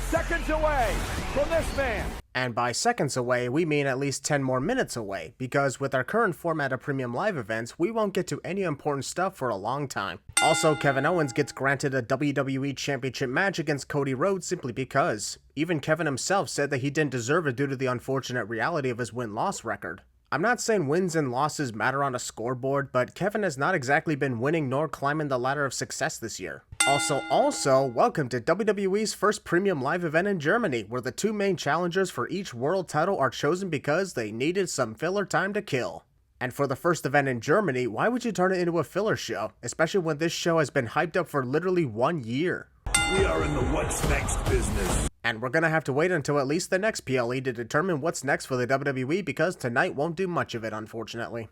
seconds away from this man. And by seconds away, we mean at least 10 more minutes away, because with our current format of premium live events, we won't get to any important stuff for a long time. Also, Kevin Owens gets granted a WWE Championship match against Cody Rhodes simply because. Even Kevin himself said that he didn't deserve it due to the unfortunate reality of his win-loss record. I'm not saying wins and losses matter on a scoreboard, but Kevin has not exactly been winning nor climbing the ladder of success this year. Also, welcome to WWE's first premium live event in Germany, where the two main challengers for each world title are chosen because they needed some filler time to kill. And for the first event in Germany, why would you turn it into a filler show, especially when this show has been hyped up for literally 1 year? We are in the what's next business. And we're gonna have to wait until at least the next PLE to determine what's next for the WWE, because tonight won't do much of it, unfortunately.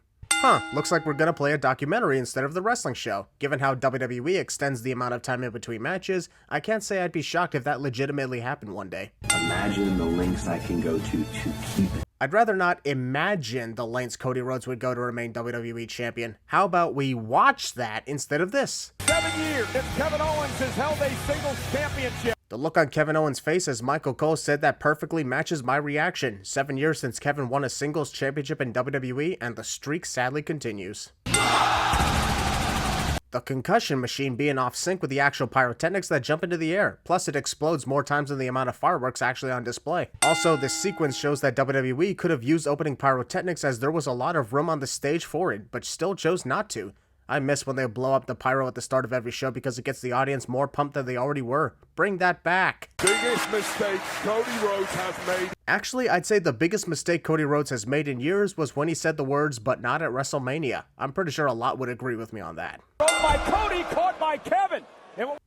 Looks like we're gonna play a documentary instead of the wrestling show. Given how WWE extends the amount of time in between matches, I can't say I'd be shocked if that legitimately happened one day. Imagine the lengths I can go to keep it. I'd rather not imagine the lengths Cody Rhodes would go to remain WWE champion. How about we watch that instead of this? 7 years since Kevin Owens has held a singles championship. The look on Kevin Owens' face as Michael Cole said that perfectly matches my reaction. 7 years since Kevin won a singles championship in WWE, and the streak sadly continues. The concussion machine being off sync with the actual pyrotechnics that jump into the air, plus it explodes more times than the amount of fireworks actually on display. Also, this sequence shows that WWE could have used opening pyrotechnics as there was a lot of room on the stage for it, but still chose not to. I miss when they blow up the pyro at the start of every show because it gets the audience more pumped than they already were. Bring that back. Biggest mistake Cody Rhodes has made. Actually, I'd say the biggest mistake Cody Rhodes has made in years was when he said the words, "but not at WrestleMania." I'm pretty sure a lot would agree with me on that. Caught by Cody, caught by Kevin.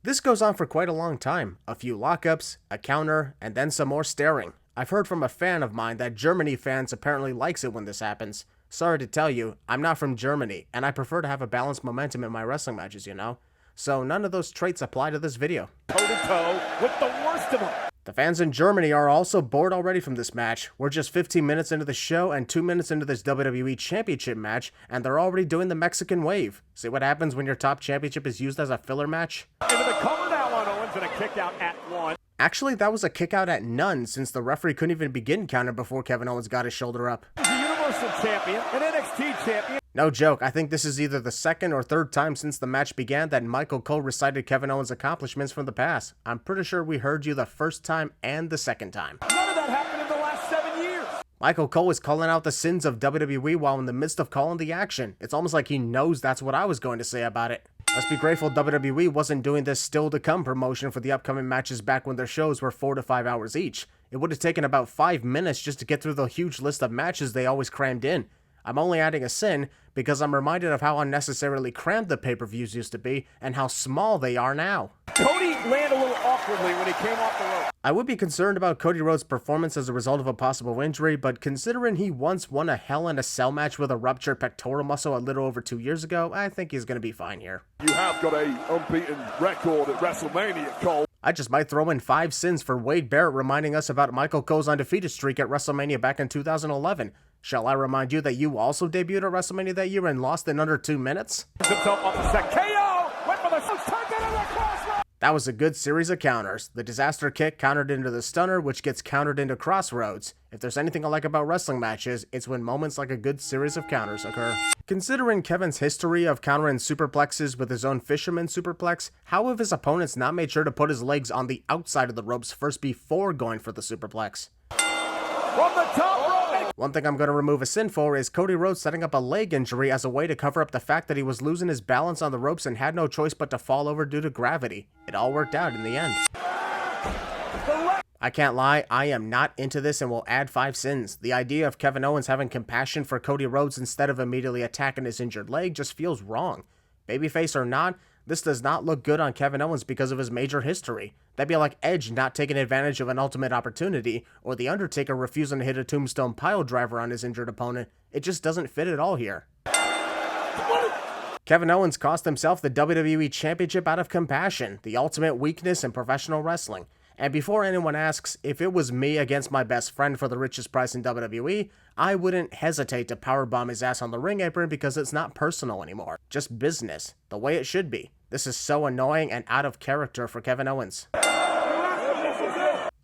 This goes on for quite a long time. A few lockups, a counter, and then some more staring. I've heard from a fan of mine that Germany fans apparently likes it when this happens. Sorry to tell you, I'm not from Germany, and I prefer to have a balanced momentum in my wrestling matches, you know? So none of those traits apply to this video. Toe-to-toe with the worst of them. The fans in Germany are also bored already from this match. We're just 15 minutes into the show and 2 minutes into this WWE Championship match, and they're already doing the Mexican wave. See what happens when your top championship is used as a filler match? Into the cover now on Owens and a kick out at 1. Actually, that was a kick out at none, since the referee couldn't even begin counting before Kevin Owens got his shoulder up. He's a Universal Champion, an NXT Champion. No joke, I think this is either the second or third time since the match began that Michael Cole recited Kevin Owens' accomplishments from the past. I'm pretty sure we heard you the first time and the second time. None of that happened in the last 7 years. Michael Cole is calling out the sins of WWE while in the midst of calling the action. It's almost like he knows that's what I was going to say about it. Let's be grateful WWE wasn't doing this still to come promotion for the upcoming matches back when their shows were 4 to 5 hours each. It would have taken about 5 minutes just to get through the huge list of matches they always crammed in. I'm only adding a sin because I'm reminded of how unnecessarily crammed the pay-per-views used to be and how small they are now. Cody landed a little awkwardly when he came off the rope. I would be concerned about Cody Rhodes' performance as a result of a possible injury, but considering he once won a Hell in a Cell match with a ruptured pectoral muscle a little over 2 years ago, I think he's going to be fine here. You have got a unbeaten record at WrestleMania, Cole. I just might throw in 5 sins for Wade Barrett reminding us about Michael Cole's undefeated streak at WrestleMania back in 2011. Shall I remind you that you also debuted at WrestleMania that year and lost in under 2 minutes? Himself off the set. KO! Went for the turned into the crossroads. That was a good series of counters. The disaster kick countered into the stunner, which gets countered into crossroads. If there's anything I like about wrestling matches, it's when moments like a good series of counters occur. Considering Kevin's history of countering superplexes with his own fisherman superplex, how have his opponents not made sure to put his legs on the outside of the ropes first before going for the superplex? From the top rope. One thing I'm going to remove a sin for is Cody Rhodes setting up a leg injury as a way to cover up the fact that he was losing his balance on the ropes and had no choice but to fall over due to gravity. It all worked out in the end. I can't lie, I am not into this and will add 5 sins. The idea of Kevin Owens having compassion for Cody Rhodes instead of immediately attacking his injured leg just feels wrong. Babyface or not, this does not look good on Kevin Owens because of his major history. That'd be like Edge not taking advantage of an ultimate opportunity, or The Undertaker refusing to hit a tombstone piledriver on his injured opponent. It just doesn't fit at all here. Kevin Owens cost himself the WWE Championship out of compassion, the ultimate weakness in professional wrestling. And before anyone asks, if it was me against my best friend for the richest price in WWE, I wouldn't hesitate to powerbomb his ass on the ring apron because it's not personal anymore. Just business. The way it should be. This is so annoying and out of character for Kevin Owens.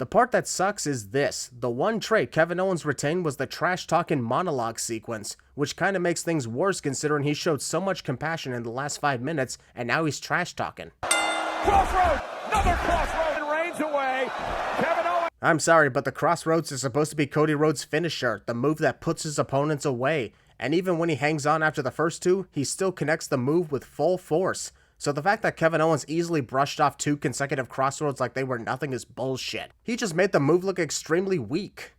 The part that sucks is this. The one trait Kevin Owens retained was the trash-talking monologue sequence, which kinda makes things worse considering he showed so much compassion in the last 5 minutes, and now he's trash-talking. Crossroads! Another crossroad and Reigns away. Kevin Owens. I'm sorry, but the Crossroads is supposed to be Cody Rhodes' finisher, the move that puts his opponents away. And even when he hangs on after the first two, he still connects the move with full force. So the fact that Kevin Owens easily brushed off 2 consecutive Crossroads like they were nothing is bullshit. He just made the move look extremely weak.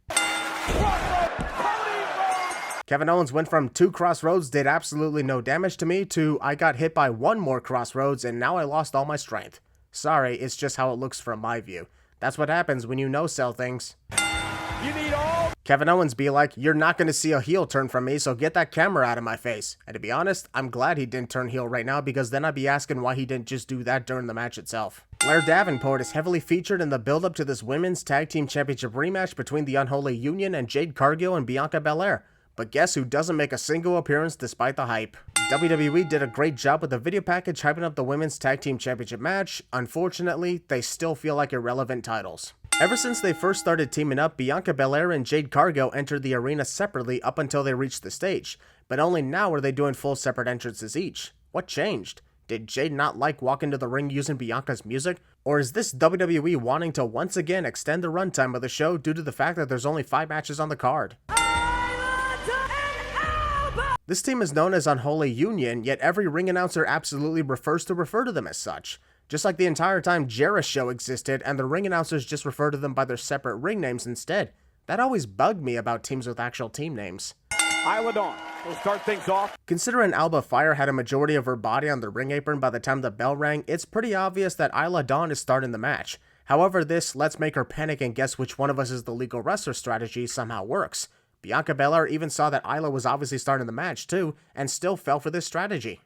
Kevin Owens went from 2 Crossroads did absolutely no damage to me to I got hit by 1 more Crossroads and now I lost all my strength. Sorry, it's just how it looks from my view. That's what happens when you no-sell things. You need all. Kevin Owens be like, you're not going to see a heel turn from me, so get that camera out of my face. And to be honest, I'm glad he didn't turn heel right now because then I'd be asking why he didn't just do that during the match itself. Blair Davenport is heavily featured in the build-up to this Women's Tag Team Championship rematch between the Unholy Union and Jade Cargill and Bianca Belair. But guess who doesn't make a single appearance despite the hype? WWE did a great job with the video package hyping up the Women's Tag Team Championship match. Unfortunately, they still feel like irrelevant titles. Ever since they first started teaming up, Bianca Belair and Jade Cargill entered the arena separately up until they reached the stage, but only now are they doing full separate entrances each. What changed? Did Jade not like walking to the ring using Bianca's music? Or is this WWE wanting to once again extend the runtime of the show due to the fact that there's only 5 matches on the card? This team is known as Unholy Union, yet every ring announcer absolutely refer to them as such. Just like the entire time Jericho existed and the ring announcers just refer to them by their separate ring names instead. That always bugged me about teams with actual team names. Isla Dawn will start things off. Considering Alba Fire had a majority of her body on the ring apron by the time the bell rang, it's pretty obvious that Isla Dawn is starting the match. However, this let's make her panic and guess which one of us is the legal wrestler strategy somehow works. Bianca Belair even saw that Isla was obviously starting the match too, and still fell for this strategy.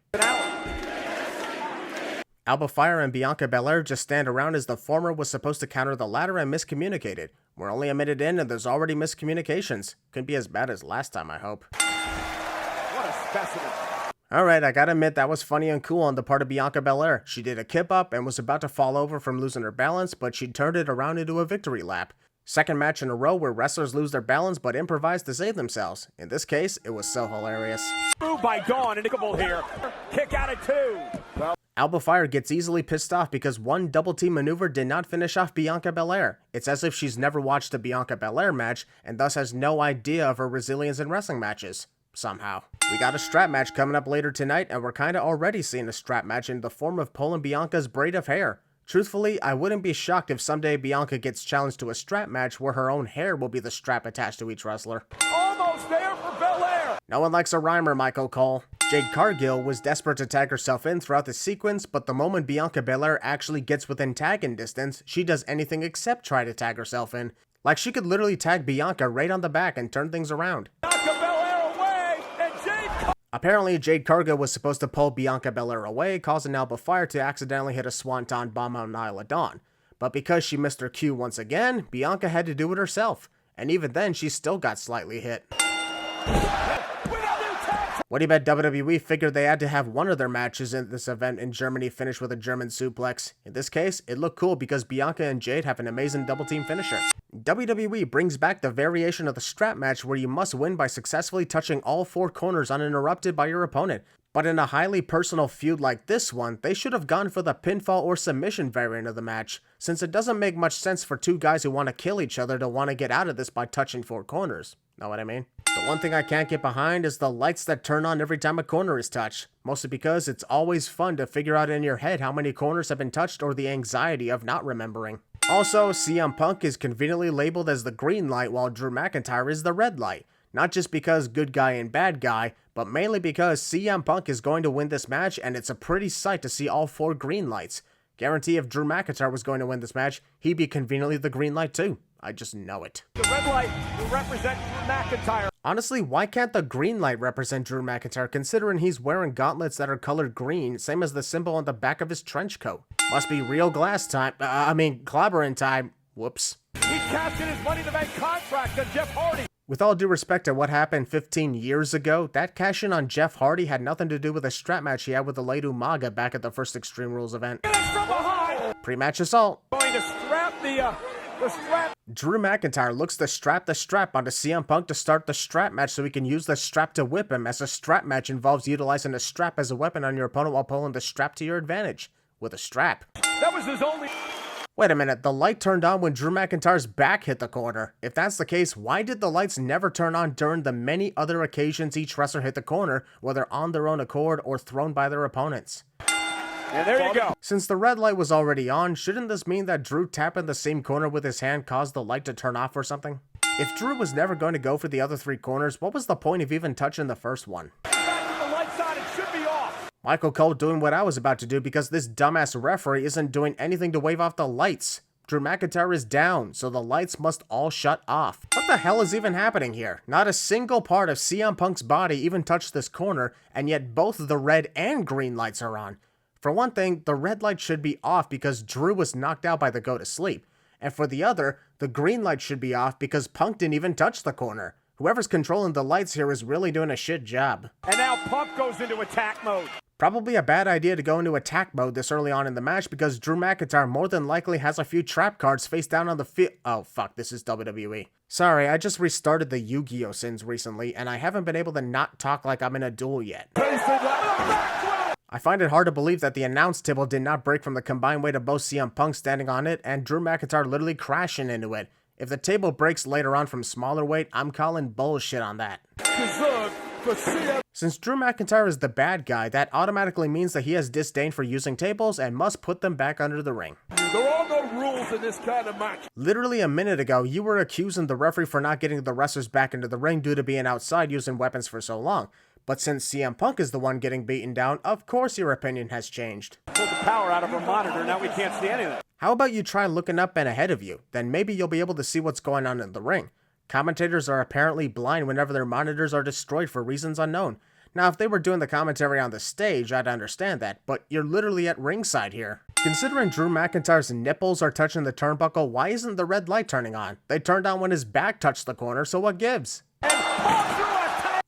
Alba Fire and Bianca Belair just stand around as the former was supposed to counter the latter and miscommunicated. We're only a minute in and there's already miscommunications. Couldn't be as bad as last time, I hope. What a specimen. Alright, I gotta admit that was funny and cool on the part of Bianca Belair. She did a kip up and was about to fall over from losing her balance, but she turned it around into a victory lap. Second match in a row where wrestlers lose their balance but improvise to save themselves. In this case, it was so hilarious. Move by Dawn and Nickel here. Kick out at 2. Well, Alba Fire gets easily pissed off because one double team maneuver did not finish off Bianca Belair. It's as if she's never watched a Bianca Belair match and thus has no idea of her resilience in wrestling matches. Somehow. We got a strap match coming up later tonight and we're kinda already seeing a strap match in the form of pulling Bianca's braid of hair. Truthfully, I wouldn't be shocked if someday Bianca gets challenged to a strap match where her own hair will be the strap attached to each wrestler. almost there for Belair. No one likes a rhymer, Michael Cole. Jade Cargill was desperate to tag herself in throughout the sequence, but the moment Bianca Belair actually gets within tagging distance, she does anything except try to tag herself in. Like she could literally tag Bianca right on the back and turn things around. Bianca Belair away, and Jade. Apparently, Jade Cargill was supposed to pull Bianca Belair away, causing Alba Fire to accidentally hit a Swanton Bomb on Isla Dawn. But because she missed her cue once again, Bianca had to do it herself. And even then, she still got slightly hit. What do you bet WWE figured they had to have one of their matches in this event in Germany finish with a German suplex? In this case, it looked cool because Bianca and Jade have an amazing double team finisher. WWE brings back the variation of the strap match where you must win by successfully touching all 4 corners uninterrupted by your opponent. But in a highly personal feud like this one, they should have gone for the pinfall or submission variant of the match, since it doesn't make much sense for 2 guys who want to kill each other to want to get out of this by touching 4 corners. Know what I mean? The one thing I can't get behind is the lights that turn on every time a corner is touched, mostly because it's always fun to figure out in your head how many corners have been touched or the anxiety of not remembering. Also, CM Punk is conveniently labeled as the green light while Drew McIntyre is the red light. Not just because good guy and bad guy, but mainly because CM Punk is going to win this match and it's a pretty sight to see all 4 green lights. Guarantee if Drew McIntyre was going to win this match, he'd be conveniently the green light too. I just know it. The red light will represent Drew McIntyre. Honestly, why can't the green light represent Drew McIntyre considering he's wearing gauntlets that are colored green, same as the symbol on the back of his trench coat? Must be real glass time. Clobbering time. Whoops. He cashed in his Money in the Bank contract on Jeff Hardy. With all due respect to what happened 15 years ago, that cash-in on Jeff Hardy had nothing to do with a strap match he had with the late Umaga back at the first Extreme Rules event. From behind. Pre-match assault. Going to strap the strap Drew McIntyre looks to strap the strap onto CM Punk to start the strap match so he can use the strap to whip him, as a strap match involves utilizing the strap as a weapon on your opponent while pulling the strap to your advantage with a strap. That was his only... Wait a minute, the light turned on when Drew McIntyre's back hit the corner. If that's the case, why did the lights never turn on during the many other occasions each wrestler hit the corner, whether on their own accord or thrown by their opponents? And there you go. Since the red light was already on, shouldn't this mean that Drew tapping the same corner with his hand caused the light to turn off or something? If Drew was never going to go for the other three corners, what was the point of even touching the first one? With the lights on, it should be off. Michael Cole doing what I was about to do because this dumbass referee isn't doing anything to wave off the lights. Drew McIntyre is down, so the lights must all shut off. What the hell is even happening here? Not a single part of CM Punk's body even touched this corner, and yet both the red and green lights are on. For one thing, the red light should be off because Drew was knocked out by the go to sleep. And for the other, the green light should be off because Punk didn't even touch the corner. Whoever's controlling the lights here is really doing a shit job. And now Punk goes into attack mode. Probably a bad idea to go into attack mode this early on in the match because Drew McIntyre more than likely has a few trap cards face down on the field. Oh fuck, this is WWE. Sorry, I just restarted the Yu-Gi-Oh! Sins recently and I haven't been able to not talk like I'm in a duel yet. I find it hard to believe that the announce table did not break from the combined weight of both CM Punk standing on it and Drew McIntyre literally crashing into it. If the table breaks later on from smaller weight, I'm calling bullshit on that. Since Drew McIntyre is the bad guy, that automatically means that he has disdain for using tables and must put them back under the ring. There are no rules in this kind of match. Literally a minute ago, you were accusing the referee for not getting the wrestlers back into the ring due to being outside using weapons for so long. But since CM Punk is the one getting beaten down, of course your opinion has changed. Pulled the power out of our monitor, now we can't see anything. How about you try looking up and ahead of you? Then maybe you'll be able to see what's going on in the ring. Commentators are apparently blind whenever their monitors are destroyed for reasons unknown. Now, if they were doing the commentary on the stage, I'd understand that, but you're literally at ringside here. Considering Drew McIntyre's nipples are touching the turnbuckle, why isn't the red light turning on? They turned on when his back touched the corner, so what gives?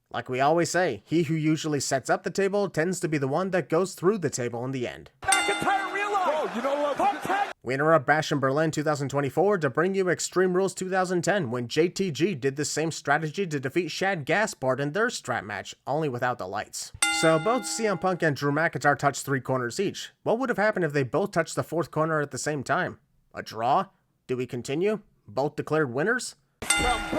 Like we always say, he who usually sets up the table tends to be the one that goes through the table in the end. McIntyre realized. You know what? We interrupt Bash in Berlin 2024 to bring you Extreme Rules 2010 when JTG did the same strategy to defeat Shad Gaspard in their strap match, only without the lights. So both CM Punk and Drew McIntyre touched 3 corners each. What would have happened if they both touched the 4th corner at the same time? A draw? Do we continue? Both declared winners? Punk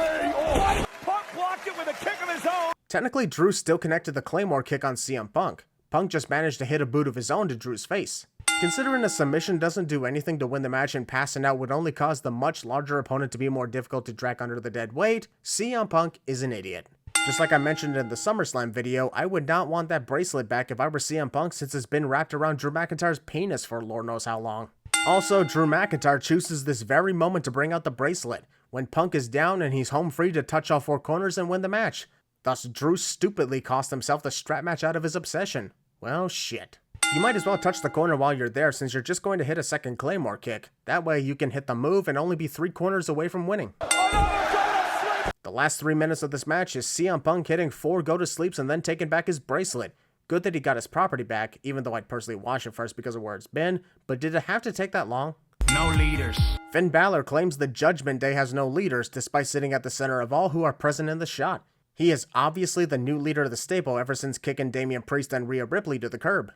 blocked it with a kick of his own. Technically, Drew still connected the Claymore kick on CM Punk. Punk just managed to hit a boot of his own to Drew's face. Considering a submission doesn't do anything to win the match and passing out would only cause the much larger opponent to be more difficult to drag under the dead weight, CM Punk is an idiot. Just like I mentioned in the SummerSlam video, I would not want that bracelet back if I were CM Punk since it's been wrapped around Drew McIntyre's penis for Lord knows how long. Also, Drew McIntyre chooses this very moment to bring out the bracelet, when Punk is down and he's home free to touch all 4 corners and win the match. Thus, Drew stupidly cost himself the strap match out of his obsession. Well, shit. You might as well touch the corner while you're there since you're just going to hit a second Claymore kick. That way you can hit the move and only be 3 corners away from winning. The last 3 minutes of this match is CM Punk hitting 4 go-to-sleeps and then taking back his bracelet. Good that he got his property back, even though I'd personally wash it first because of where it's been, but did it have to take that long? No leaders. Finn Balor claims the Judgment Day has no leaders despite sitting at the center of all who are present in the shot. He is obviously the new leader of the stable ever since kicking Damian Priest and Rhea Ripley to the curb.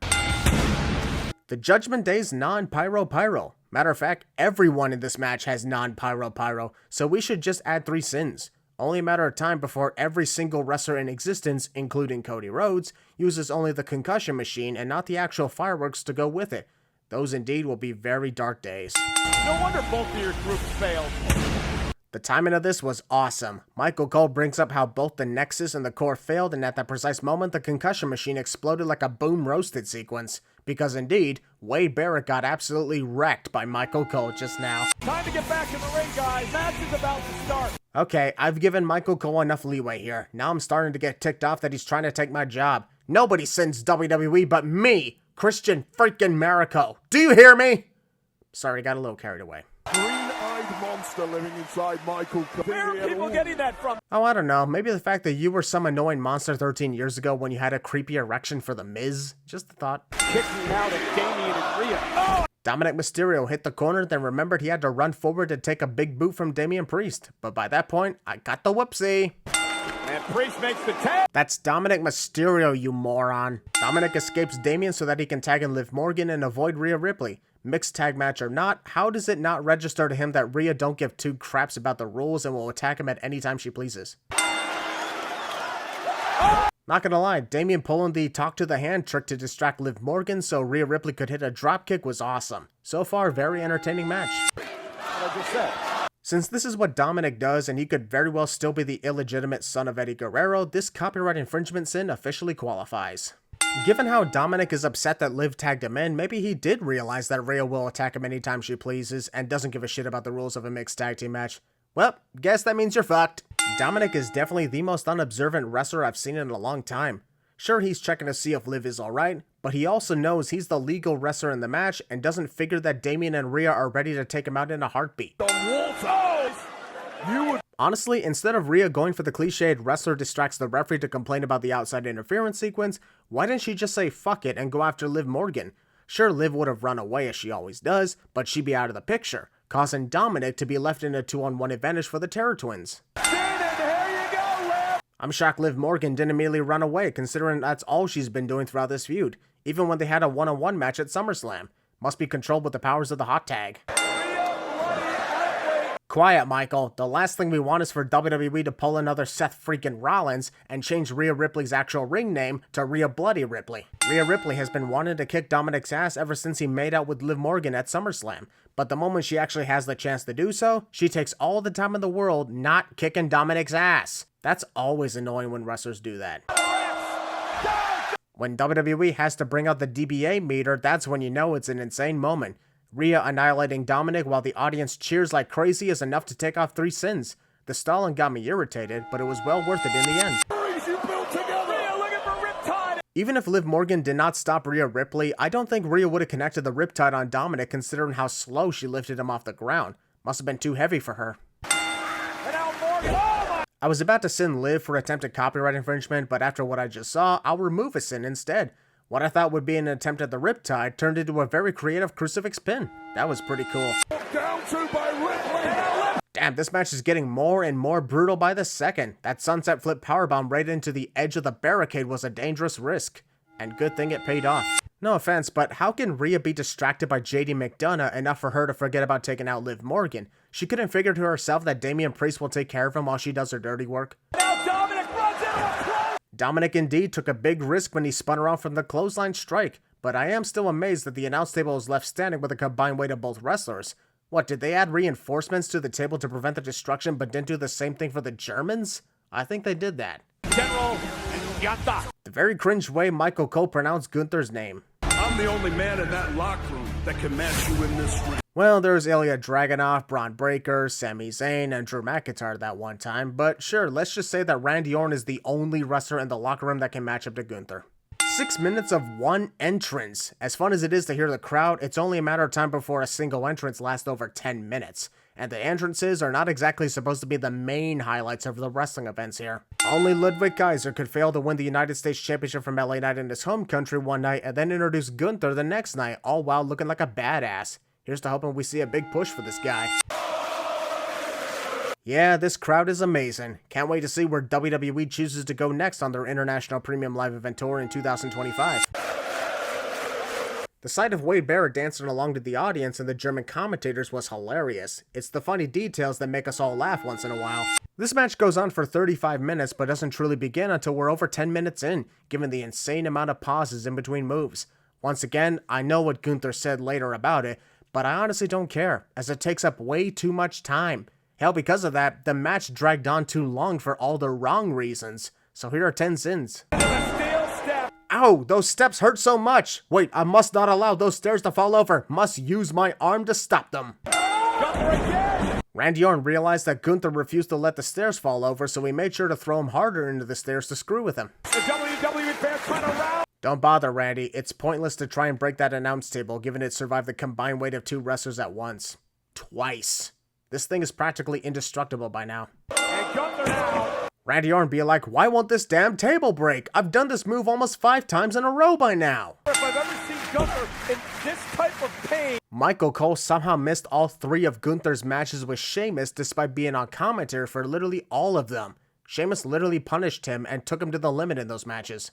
The Judgment Day's non-pyro-pyro. Matter of fact, everyone in this match has non-pyro-pyro, so we should just add 3 sins. Only a matter of time before every single wrestler in existence, including Cody Rhodes, uses only the concussion machine and not the actual fireworks to go with it. Those indeed will be very dark days. No wonder both of your groups failed. The timing of this was awesome. Michael Cole brings up how both the Nexus and the Core failed, and at that precise moment, the concussion machine exploded like a boom roasted sequence. Because indeed, Wade Barrett got absolutely wrecked by Michael Cole just now. Time to get back in the ring, guys. Match is about to start. Okay, I've given Michael Cole enough leeway here. Now I'm starting to get ticked off that he's trying to take my job. Nobody sends WWE but me, Christian freaking Maracle. Do you hear me? Sorry, got a little carried away. Green-eyed monster living inside Michael. Where are people getting that from? Oh, I don't know. Maybe the fact that you were some annoying monster 13 years ago when you had a creepy erection for The Miz. Just a thought. Kicking out at Damian and Rhea. Oh! Dominic Mysterio hit the corner, then remembered he had to run forward to take a big boot from Damian Priest. But by that point, I got the whoopsie. And Priest makes the tag. That's Dominic Mysterio, you moron. Dominic escapes Damian so that he can tag in Liv Morgan and avoid Rhea Ripley. Mixed tag match or not, how does it not register to him that Rhea don't give two craps about the rules and will attack him at any time she pleases? Not gonna lie, Damian pulling the talk to the hand trick to distract Liv Morgan so Rhea Ripley could hit a dropkick was awesome. So far, very entertaining match. Since this is what Dominic does and he could very well still be the illegitimate son of Eddie Guerrero, this copyright infringement sin officially qualifies. Given how Dominic is upset that Liv tagged him in, maybe he did realize that Rhea will attack him anytime she pleases and doesn't give a shit about the rules of a mixed tag team match. Well, guess that means you're fucked. Dominic is definitely the most unobservant wrestler I've seen in a long time. Sure, he's checking to see if Liv is alright, but he also knows he's the legal wrestler in the match and doesn't figure that Damian and Rhea are ready to take him out in a heartbeat. Honestly, instead of Rhea going for the cliched wrestler distracts the referee to complain about the outside interference sequence, why didn't she just say fuck it and go after Liv Morgan? Sure, Liv would have run away as she always does, but she'd be out of the picture, causing Dominic to be left in a 2-on-1 advantage for the Terror Twins. I'm shocked Liv Morgan didn't immediately run away, considering that's all she's been doing throughout this feud, even when they had a 1-on-1 match at SummerSlam. Must be controlled with the powers of the hot tag. Quiet, Michael. The last thing we want is for WWE to pull another Seth freaking Rollins and change Rhea Ripley's actual ring name to Rhea Bloody Ripley. Rhea Ripley has been wanting to kick Dominic's ass ever since he made out with Liv Morgan at SummerSlam, but the moment she actually has the chance to do so, she takes all the time in the world not kicking Dominic's ass. That's always annoying when wrestlers do that. When WWE has to bring out the DBA meter, that's when you know it's an insane moment. Rhea annihilating Dominic while the audience cheers like crazy is enough to take off 3 sins. The stalling got me irritated, but it was well worth it in the end. Even if Liv Morgan did not stop Rhea Ripley, I don't think Rhea would have connected the riptide on Dominic considering how slow she lifted him off the ground. Must have been too heavy for her. I was about to sin Liv for attempted copyright infringement, but after what I just saw, I'll remove a sin instead. What I thought would be an attempt at the riptide turned into a very creative crucifix pin. That was pretty cool. Damn, this match is getting more and more brutal by the second. That sunset flip powerbomb right into the edge of the barricade was a dangerous risk. And good thing it paid off. No offense, but how can Rhea be distracted by JD McDonough enough for her to forget about taking out Liv Morgan? She couldn't figure to herself that Damian Priest will take care of him while she does her dirty work. Dominic indeed took a big risk when he spun around from the clothesline strike, but I am still amazed that the announce table was left standing with a combined weight of both wrestlers. What, did they add reinforcements to the table to prevent the destruction but didn't do the same thing for the Germans? I think they did that. General Yanta. The very cringe way Michael Cole pronounced Gunther's name. I'm the only man in that locker room that can match you in this ring. Well, there's Ilya Dragunov, Braun Breaker, Sami Zayn, and Drew McIntyre that one time, but sure, let's just say that Randy Orton is the only wrestler in the locker room that can match up to Gunther. 6 minutes of one entrance. As fun as it is to hear the crowd, it's only a matter of time before a single entrance lasts over 10 minutes. And the entrances are not exactly supposed to be the main highlights of the wrestling events here. Only Ludwig Kaiser could fail to win the United States Championship from LA Knight in his home country one night and then introduce Gunther the next night, all while looking like a badass. Here's to hoping we see a big push for this guy. Yeah, this crowd is amazing. Can't wait to see where WWE chooses to go next on their International Premium Live Event Tour in 2025. The sight of Wade Barrett dancing along to the audience and the German commentators was hilarious. It's the funny details that make us all laugh once in a while. This match goes on for 35 minutes but doesn't truly begin until we're over 10 minutes in, given the insane amount of pauses in between moves. Once again, I know what Gunther said later about it, but I honestly don't care, as it takes up way too much time. Hell, because of that, the match dragged on too long for all the wrong reasons. So here are 10 sins. Ow, those steps hurt so much. Wait, I must not allow those stairs to fall over. Must use my arm to stop them. Randy Orton realized that Gunther refused to let the stairs fall over, so he made sure to throw him harder into the stairs to screw with him. The WWE fans trying to round. Don't bother, Randy. It's pointless to try and break that announce table, given it survived the combined weight of 2 wrestlers at once. Twice. This thing is practically indestructible by now. And Gunther now. Randy Orton be like, why won't this damn table break? I've done this move almost 5 times in a row by now. If I've ever seen Gunther in this type of pain. Michael Cole somehow missed all 3 of Gunther's matches with Sheamus despite being on commentary for literally all of them. Sheamus literally punished him and took him to the limit in those matches.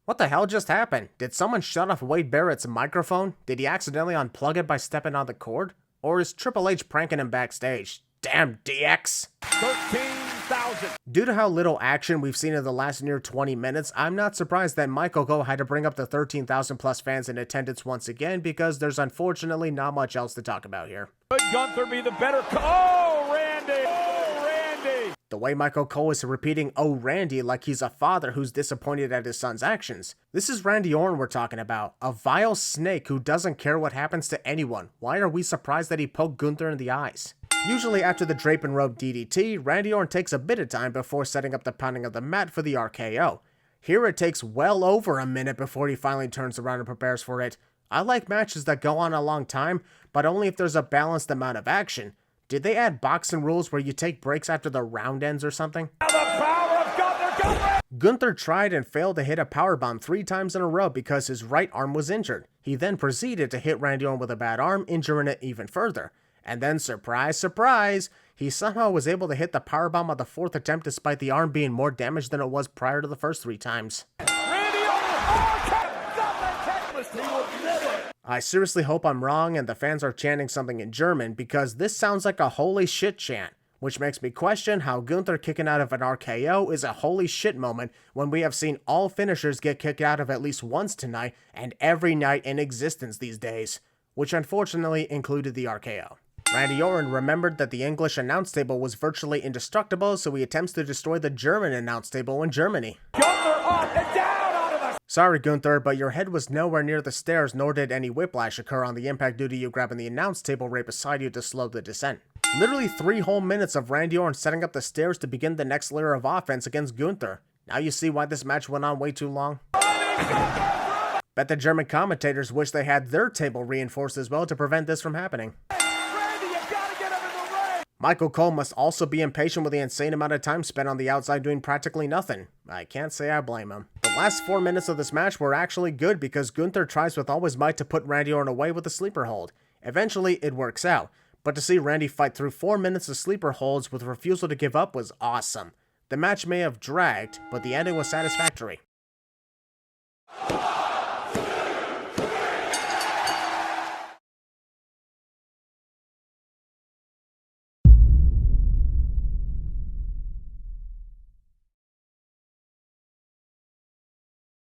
What the hell just happened? Did someone shut off Wade Barrett's microphone? Did he accidentally unplug it by stepping on the cord? Or is Triple H pranking him backstage? Damn DX! 13,000. Due to how little action we've seen in the last near 20 minutes, I'm not surprised that Michael Cole had to bring up the 13,000 plus fans in attendance once again because there's unfortunately not much else to talk about here. Could Gunther be the better? Oh, Randy! Oh, Randy! The way Michael Cole is repeating "Oh Randy" like he's a father who's disappointed at his son's actions. This is Randy Orton we're talking about, a vile snake who doesn't care what happens to anyone. Why are we surprised that he poked Gunther in the eyes? Usually after the drape and rope DDT, Randy Orton takes a bit of time before setting up the pounding of the mat for the RKO. Here it takes well over a minute before he finally turns around and prepares for it. I like matches that go on a long time, but only if there's a balanced amount of action. Did they add boxing rules where you take breaks after the round ends or something? Now the power of Gunther! Gunther tried and failed to hit a powerbomb 3 times in a row because his right arm was injured. He then proceeded to hit Randy Orton with a bad arm, injuring it even further. And then, surprise, surprise, he somehow was able to hit the powerbomb on the 4th attempt despite the arm being more damaged than it was prior to the first 3 times. Randy Orton! I seriously hope I'm wrong and the fans are chanting something in German because this sounds like a holy shit chant, which makes me question how Gunther kicking out of an RKO is a holy shit moment when we have seen all finishers get kicked out of at least once tonight and every night in existence these days, which unfortunately included the RKO. Randy Orton remembered that the English announce table was virtually indestructible, so he attempts to destroy the German announce table in Germany. Gunther up and down onto the... Sorry Gunther, but your head was nowhere near the stairs, nor did any whiplash occur on the impact due to you grabbing the announce table right beside you to slow the descent. Literally 3 whole minutes of Randy Orton setting up the stairs to begin the next layer of offense against Gunther. Now you see why this match went on way too long? Bet the German commentators wish they had their table reinforced as well to prevent this from happening. Michael Cole must also be impatient with the insane amount of time spent on the outside doing practically nothing. I can't say I blame him. The last 4 minutes of this match were actually good because Gunther tries with all his might to put Randy Orton away with a sleeper hold. Eventually, it works out, but to see Randy fight through 4 minutes of sleeper holds with refusal to give up was awesome. The match may have dragged, but the ending was satisfactory.